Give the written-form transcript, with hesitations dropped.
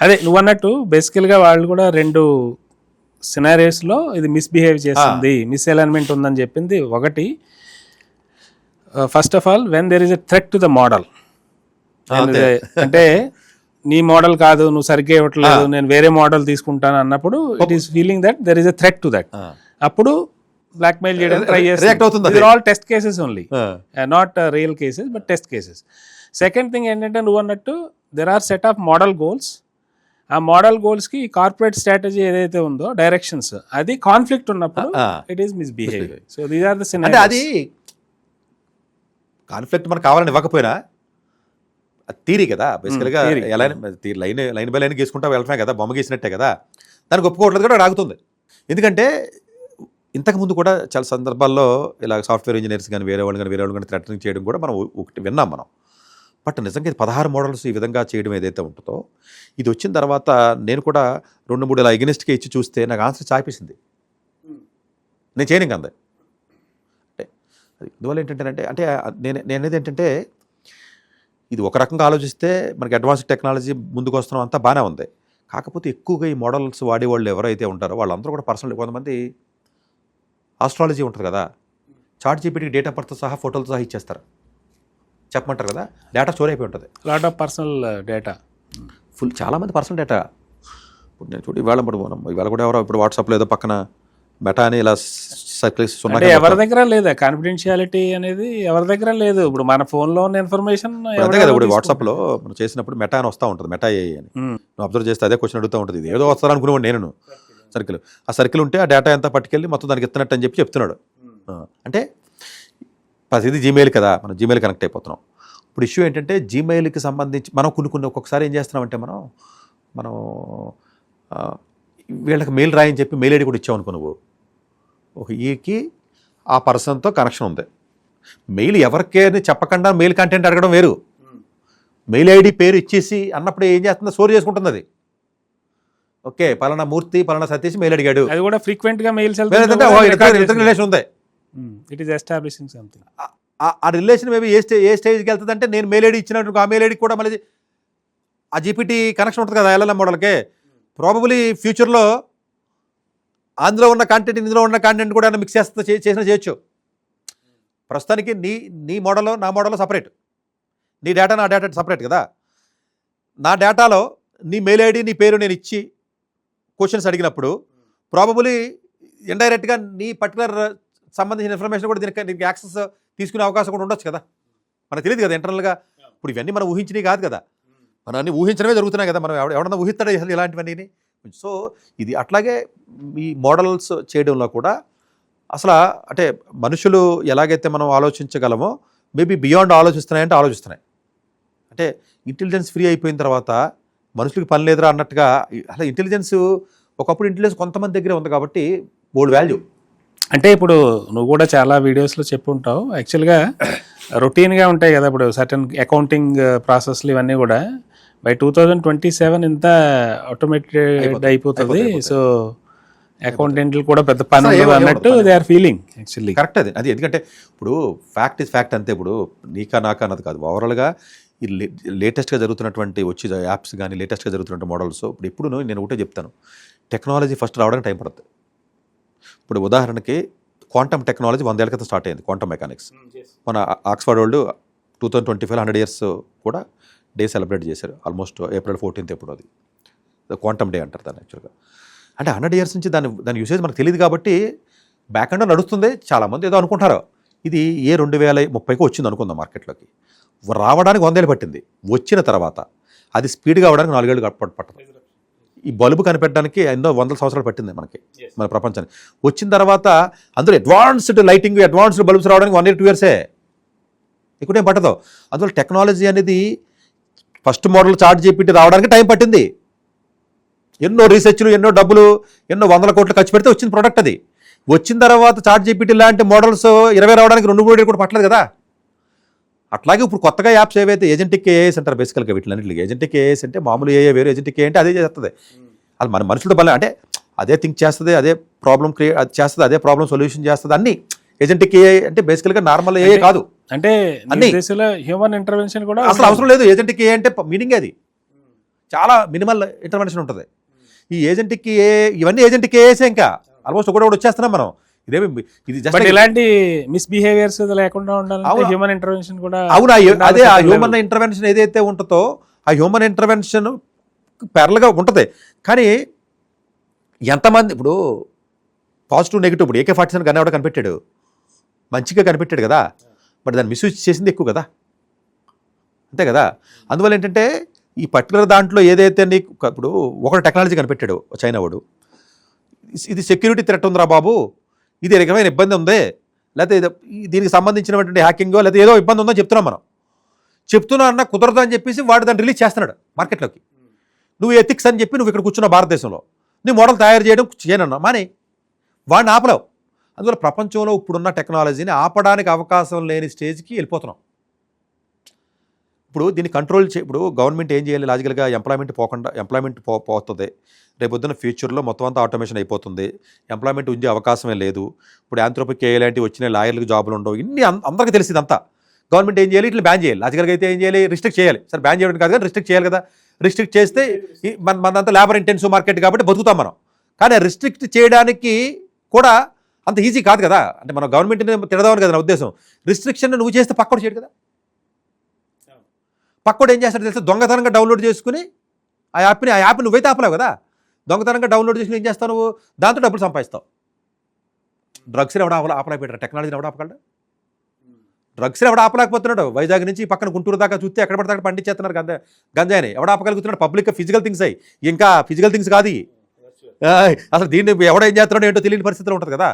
అదే నువ్వు అన్నట్టు బేసికల్గా వాళ్ళు కూడా 2 సినారియోస్లో ఇది మిస్బిహేవ్ చేస్తుంది, మిస్అలైన్మెంట్ ఉందని చెప్పింది. ఒకటి, first of all when there is a threat to the model, అంటే నీ మోడల్ కాదు, నువ్వు సరిగ్గా ఇవ్వట్లేదు, నేను వేరే మోడల్ తీసుకుంటాను అన్నప్పుడు it is feeling that there is a threat to that. అప్పుడు బ్లాక్మెయిల్ చేయడం ట్రై చేస్తుంది. All test cases only, not real cases but test cases. Second thing ఏంటంటే నువ్వు అన్నట్టు there are set of model goals. ఆ model గోల్స్కి corporate strategy ఏదైతే ఉందో డైరెక్షన్స్, అది కాన్ఫ్లిక్ట్ ఉన్నప్పుడు it is misbehaviour. So these are the scenarios. అది కాన్ఫ్లిక్ట్ మనకు కావాలని ఇవ్వకపోయినా థీరీ కదా బేసికల్గా, లైన్ బై లైన్ గీసుకుంటా వెళ్ళటమే కదా, బొమ్మ గీసినట్టే కదా, దానికి ఒప్పుకోవట్లేదు కూడా రాగుతుంది. ఎందుకంటే ఇంతకుముందు కూడా చాలా సందర్భాల్లో ఇలా సాఫ్ట్వేర్ ఇంజనీర్స్ కానీ వేరే వాళ్ళు కానీ థ్రెటనింగ్ చేయడం కూడా మనం ఒకటి విన్నాం మనం. బట్ నిజంగా ఇది 16 మోడల్స్ ఈ విధంగా చేయడం ఏదైతే ఉంటుందో, ఇది వచ్చిన తర్వాత నేను కూడా 2-3 ఇలా ఎగనిస్ట్గా ఇచ్చి చూస్తే నాకు ఆన్సర్ చాపేసింది. నేను చేయను అంది. అంటే అందువల్ల ఏంటంటే నేనేది ఏంటంటే ఇది ఒక రకంగా ఆలోచిస్తే మనకి అడ్వాన్స్డ్ టెక్నాలజీ ముందుకు వస్తున్నాం అంతా బాగానే ఉంది. కాకపోతే ఎక్కువగా ఈ మోడల్స్ వాడేవాళ్ళు ఎవరైతే ఉంటారో వాళ్ళందరూ కూడా పర్సనల్, కొంతమంది ఆస్ట్రాలజీ ఉంటుంది కదా, చాట్ జీపీటీకి డేట్ ఆఫ్ బర్త్ సహా ఫోటోలతో సహా ఇచ్చేస్తారు, చెప్పమంటారు కదా, డేటా స్టోర్ అయిపోయి ఉంటుంది. Lot of personal data, full చాలామంది పర్సనల్ డేటా. ఇప్పుడు నేను చూడు ఇవాళ కూడా ఎవరో ఇప్పుడు వాట్సాప్లో ఏదో పక్కన మెటా అని ఇలా సర్కిల్స్ అంటే ఎవరి దగ్గర లేదా కాన్ఫిడెన్షియాలిటీ అనేది, ఎవరి దగ్గర లేదు. ఇప్పుడు మన ఫోన్లో ఉన్న ఇన్ఫర్మేషన్ అంతే కదా. ఇప్పుడు వాట్సాప్లో మనం చేసినప్పుడు మెటా అని వస్తూ ఉంటుంది, మెటా ఏ అని నువ్వు అబ్జర్వ్ చేస్తే అదే క్వశ్చన్ అడుగుతూ ఉంటుంది. ఇది ఏదో వస్తాను అనుకునేవాడు నేను, సర్కిల్. ఆ సర్కిల్ ఉంటే ఆ డేటా అంతా పట్టుకెళ్ళి మొత్తం దానికి ఇస్తున్నట్టు అని చెప్తున్నాడు. అంటే ఇది జీమెయిల్ కదా, మనం జీమెయిల్ కనెక్ట్ అయిపోతున్నాం. ఇప్పుడు ఇష్యూ ఏంటంటే జీమెయిల్కి సంబంధించి మనం కొన్ని ఒక్కొక్కసారి ఏం చేస్తున్నామంటే మనం వీళ్ళకి మెయిల్ రాయని చెప్పి మెయిల్ ఐడి కూడా ఇచ్చావు అనుకో, నువ్వు ఒక ఈకి ఆ పర్సన్తో కనెక్షన్ ఉంది, మెయిల్ ఎవరికేని చెప్పకుండా మెయిల్ కంటెంట్ అడగడం వేరు. మెయిల్ ఐడి పేరు ఇచ్చేసి అన్నప్పుడు ఏం చేస్తుందో స్టోర్ చేసుకుంటుంది అది. ఓకే, పలానా మూర్తి పలానా సతీష్ మెయిల్ అడిగాడు, అది కూడా ఫ్రీక్వెంట్ గా మెయిల్స్ రిలేషన్ ఉంది. It is establishing something. ఆ రిలేషన్ మేబీ ఏ స్టేజ్కి వెళ్తుంది అంటే నేను మెయిల్ ఐడి ఇచ్చినట్టు ఆ మెయిల్ ఐడికి కూడా మళ్ళీ ఆ జీపీటీ కనెక్షన్ ఉంటుంది కదా ఎల్ఎల్ఎం మోడల్కి. ప్రాబబ్లీ ఫ్యూచర్లో అందులో ఉన్న కంటెంట్ ఇందులో ఉన్న కంటెంట్ కూడా మిక్స్ చేయొచ్చు. ప్రస్తుతానికి నీ మోడల్లో నా మోడల్లో సపరేట్, నీ డేటా నా డేటా సపరేట్ కదా. నా డేటాలో నీ మెయిల్ ఐడి నీ పేరు నేను ఇచ్చి క్వశ్చన్స్ అడిగినప్పుడు ప్రాబబులీ ఇండైరెక్ట్గా నీ పర్టికులర్ సంబంధించిన ఇన్ఫర్మేషన్ కూడా దీనికి యాక్సెస్ తీసుకునే అవకాశం కూడా ఉండొచ్చు కదా. మనకు తెలియదు కదా ఇంటర్నల్గా. ఇప్పుడు ఇవన్నీ మనం ఊహించినవి కాదు కదా, మనం అన్ని ఊహించడమే జరుగుతున్నాయి కదా. మనం ఎవడన్నా ఊహిస్తాడో అసలు ఇలాంటివన్నీ. సో ఇది అట్లాగే ఈ మోడల్స్ చేయడంలో కూడా అసలు అంటే మనుషులు ఎలాగైతే మనం ఆలోచించగలమో మేబీ బియాండ్ ఆలోచిస్తున్నాయంటే ఆలోచిస్తున్నాయి. అంటే ఇంటెలిజెన్స్ ఫ్రీ అయిపోయిన తర్వాత మనుషులకి పని లేదురా అన్నట్టుగా. అసలు ఇంటెలిజెన్స్ ఒకప్పుడు ఇంటెలిజెన్స్ కొంతమంది దగ్గరే ఉంది కాబట్టి బోల్డ్ వాల్యూ. అంటే ఇప్పుడు నువ్వు కూడా చాలా వీడియోస్లో చెప్పుంటావు, యాక్చువల్గా రొటీన్గా ఉంటాయి కదా. ఇప్పుడు సర్టన్ అకౌంటింగ్ ప్రాసెస్లు ఇవన్నీ కూడా బై 2027 ఇంత ఆటోమేటెడ్ అయిపోతుంది. సో అకౌంటెంట్లు కూడా పెద్ద పని అన్నట్టు they are feeling actually. Correct అది ఎందుకంటే ఇప్పుడు ఫ్యాక్ట్ ఇస్ ఫ్యాక్ట్ అంతే. ఇప్పుడు నీకా నాకా అన్నది కాదు, ఓవరాల్గా ఈ లేటెస్ట్గా జరుగుతున్నటువంటి వచ్చి యాప్స్ కానీ లేటెస్ట్గా జరుగుతున్న మోడల్స్ ఇప్పుడు నేను ఒకటే చెప్తాను, టెక్నాలజీ ఫస్ట్ రావడానికి టైం పడుతుంది. ఇప్పుడు ఉదాహరణకి క్వాంటమ్ టెక్నాలజీ 100 ఏళ్ళ క్రితం స్టార్ట్ అయింది, క్వాంటమ్ మెకానిక్స్. మన ఆక్స్ఫర్డ్ వాళ్ళు 2025 100 years కూడా డే సెలబ్రేట్ చేశారు, ఆల్మోస్ట్ April 14th ఎప్పుడు. అది క్వాంటమ్ డే అంటారు దాన్ని యాక్చువల్గా. అంటే 100 years నుంచి దాని యూసేజ్ మనకు తెలియదు కాబట్టి బ్యాక్ అండ్ నడుస్తుంది. చాలామంది ఏదో అనుకుంటారు ఇది 2030కి వచ్చింది అనుకుందాం మార్కెట్లోకి. రావడానికి 100 ఏళ్ళు పట్టింది, వచ్చిన తర్వాత అది స్పీడ్గా అవ్వడానికి 4 ఏళ్ళు పట్టదు. ఈ బల్బు కనిపెట్టడానికి ఎన్నో 100 సంవత్సరాలు పట్టింది మన ప్రపంచానికి. వచ్చిన తర్వాత అందులో అడ్వాన్స్డ్ లైటింగ్ అడ్వాన్స్డ్ బల్బ్స్ రావడానికి 1 year 2 years ఎక్కువ పట్టదు. అందువల్ల టెక్నాలజీ అనేది ఫస్ట్ మోడల్ చాట్ జీపీటీ రావడానికి టైం పట్టింది. ఎన్నో రీసెర్చ్లు ఎన్నో డబ్బులు ఎన్నో 100 కోట్లు ఖర్చు పెడితే వచ్చిన ప్రోడక్ట్ అది. వచ్చిన తర్వాత చాట్ జీపీటీ లాంటి మోడల్స్ 20 రావడానికి 2-3 ఏళ్ళు కూడా పట్టలేదు కదా. అట్లాగే ఇప్పుడు కొత్తగా యాప్స్ ఏవైతే ఏజెంటిక్ ఏఐఎస్ అంటారు బేసికల్గా వీటిలన్నింటికి. ఏజెంటిక్ ఏఐఎస్ అంటే మామూలు ఏఐ వేరు, ఏజెంటిక్ ఏఐ అంటే అదే చేస్తుంది. అది మన మనుషులతో బలం అంటే అదే థింక్ చేస్తుంది, అదే ప్రాబ్లం క్రియేట్ చేస్తుంది, అదే ప్రాబ్లం సొల్యూషన్ చేస్తుంది. అన్ని ఏజెంటిక్ ఏఐ అంటే బేసికల్గా నార్మల్ ఏఐ కాదు. అంటే హ్యూమన్ ఇంటర్వెన్షన్ కూడా అసలు అవసరం లేదు. ఏజెంటిక్ ఏఐ అంటే మీనింగ్ అది చాలా మినిమల్ ఇంటర్వెన్షన్ ఉంటుంది. ఈ ఏజెంట్కి ఇవన్నీ ఏజెంట్కి వేసే ఇంకా ఆల్మోస్ట్ ఒకటి వచ్చేస్తున్నాం మనం. ఇదేమి ఇది బట్ జస్ట్ ఇలాంటి మిస్బిహేవియర్స్ లేకుండా ఉండాలంటే అవును. హ్యూమన్ ఇంటర్వెన్షన్ కూడా అవును. అదే ఆ ఉండాలి. హ్యూమన్ ఇంటర్వెన్షన్ ఏదైతే ఉంటుందో ఆ హ్యూమన్ ఇంటర్వెన్షన్ ప్యారల్గా ఉంటుంది. కానీ ఎంతమంది ఇప్పుడు పాజిటివ్ నెగిటివ్, ఇప్పుడు AK-47 గన్ ఎవడో కనిపెట్టాడు, మంచిగా కనిపెట్టాడు కదా, బట్ దాన్ని మిస్యూజ్ చేసింది ఎక్కువ కదా, అంతే కదా. అందువల్ల ఏంటంటే ఈ పర్టికులర్ దాంట్లో ఏదైతే నీకు ఇప్పుడు ఒకటి టెక్నాలజీ కనిపెట్టాడు చైనా వాడు, ఇది సెక్యూరిటీ థ్రెట్ ఉందిరా బాబు, ఇది రకమైన ఇబ్బంది ఉంది, లేకపోతే దీనికి సంబంధించినటువంటి హ్యాకింగో లేకపోతే ఏదో ఇబ్బంది ఉందని చెప్తున్నాం మనం. చెప్తున్నా అన్న కుదరదు అని చెప్పేసి వాడు దాన్ని రిలీజ్ చేస్తున్నాడు మార్కెట్లోకి. నువ్వు ఎథిక్స్ అని చెప్పి నువ్వు ఇక్కడ కూర్చున్న భారతదేశంలో నీ మోడల్ తయారు చేయడం చేయనన్నా మానే, వాడిని ఆపలేవు. అందువల్ల ప్రపంచంలో ఇప్పుడున్న టెక్నాలజీని ఆపడానికి అవకాశం లేని స్టేజ్కి వెళ్ళిపోతున్నాం. ఇప్పుడు దీన్ని కంట్రోల్ ఇప్పుడు గవర్నమెంట్ ఏం చేయాలి, లాజికల్గా ఎంప్లాయ్మెంట్ పోతుంది. రేపొద్దున ఫ్యూచర్లో మొత్తం అంతా ఆటోమేషన్ అయిపోతుంది, ఎంప్లాయ్మెంట్ ఉండే అవకాశమే లేదు. ఇప్పుడు యాంథ్రోపిక్ AI లాంటివి వచ్చిన లాయర్లకు జాబులు ఉండవు. ఇన్ని అందరికీ తెలిసి ఇదంతా. గవర్నమెంట్ ఏం చేయాలి, ఇట్లా బ్యాన్ చేయాలి. లాజికల్గా అయితే ఏం చేయాలి, రిస్ట్రిక్ట్ చేయాలి. సరే బ్యాన్ చేయడం కాదు కానీ రిస్ట్రిక్ట్ చేయాలి కదా. రిస్ట్రిక్ట్ చేస్తే మనంతా లేబర్ ఇంటెన్సివ్ మార్కెట్ కాబట్టి బతుకుతాం మనం. కానీ రిస్ట్రిక్ట్ చేయడానికి కూడా అంత ఈజీ కాదు కదా. అంటే మనం గవర్నమెంట్ని తిడదామని కదా నా ఉద్దేశం. రిస్ట్రిక్షన్ నువ్వు చేస్తే పక్కోడు చేయడు కదా. పక్కోడు ఏం చేస్తాడు తెలిస్తే దొంగతనంగా డౌన్లోడ్ చేసుకుని ఆ యాప్ని నువ్వైతే ఆపలేవు కదా. దొంగతనంగా డౌన్లోడ్ చేసుకుని ఏం చేస్తావు నువ్వు, దాంతో డబ్బులు సంపాదిస్తావు. డ్రగ్స్ని ఎవడ ఆపలేకపోయాడు, టెక్నాలజీని ఎవడ ఆపగలడు? డ్రగ్స్ని ఎవడ ఆపలేకపోతున్నాడు. వైజాగ్ నుంచి పక్కన గుంటూరు దాకా చూస్తే ఎక్కడ పడితే అక్కడ పండించేస్తున్నారు గంజాయిని. ఎవడ ఆపగలుగుతున్నాడు? పబ్లిక్ ఫిజికల్ థింగ్స్ అయ్యి, ఇంకా ఫిజికల్ థింగ్స్ కాదు. అసలు దీన్ని ఎవడేం చేస్తున్నాడో ఏంటో తెలియని పరిస్థితిలో ఉంటుంది కదా.